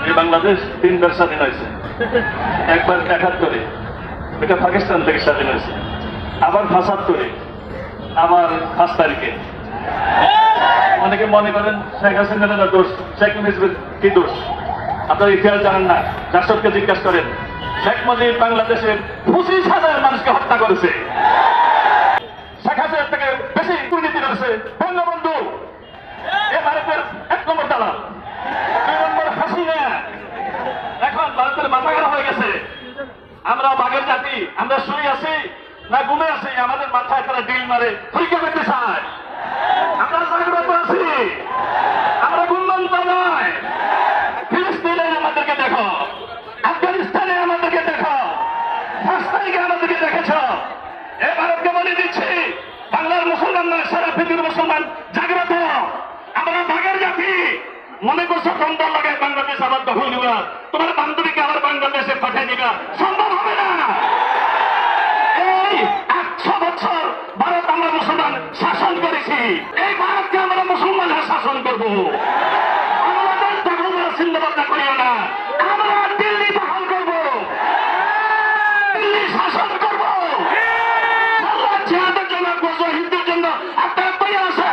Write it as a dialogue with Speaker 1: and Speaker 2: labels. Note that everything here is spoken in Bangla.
Speaker 1: এই বাংলাদেশ 3বার স্বাধীন হয়েছে। একবার 71-এ, এটা পাকিস্তান থেকে স্বাধীন হয়েছে, আবার 75-এ, আবার 5 তারিখে। অনেকে মনে করেন শেখ হাসিনার দোষ, শেখ মুজিবের কি দোষ? আপনারা ইতিহাস জানেন না, রাষ্ট্রকে জিজ্ঞাসা করেন। শেখ মুজিব বাংলাদেশের 25,000 মানুষকে হত্যা করেছে। শেখ হাসিনার থেকে বেশি দুর্নীতি করেছে বঙ্গবন্ধু। এ ভারতের 1 নম্বর দালাল, 2 নম্বর হাসিনা। এখন ভারতের মাথা খারাপ হয়ে গেছে। আমরা বাঘের জাতি, আমরা শুয়ে আছি না ঘুমে আছি? আমাদের মাথায় তারা ডিল মারে, পরীক্ষা করতে চায়। আমরা জাগ্রত আছি, আমরা ঘুমন্ত নয়। ফিলিস্তিনে আমাদেরকে দেখো, আফগানিস্তানে আমাদেরকে দেখো, 5 তারিখে আমাদেরকে দেখেছ। এ ভারতকে বলে দিচ্ছি, বাংলার মুসলমান নয়, সারা পৃথিবীর মুসলমান জাগ্রত। আমরা বাঘের জাতি। মনে করছো কন্দল লাগায় বাংলাদেশ আবার দখল নিবা, তোমার বান্ধবীকে আবার বাংলাদেশে পাঠিয়ে দিবা, সম্ভব হবে না। এই 100 বছর ভারত আমরা মুসলমান শাসন করেছি, এই ভারতকে আমরা মুসলমানরা শাসন করবো। আমাদের দখল চিন্তাভাবনা করিও না, আমরা দিল্লি দখল করবো, দিল্লি শাসন করবো। জিহাদের জন্য, হিন্দুর জন্য আপনারা তৈরি আছে।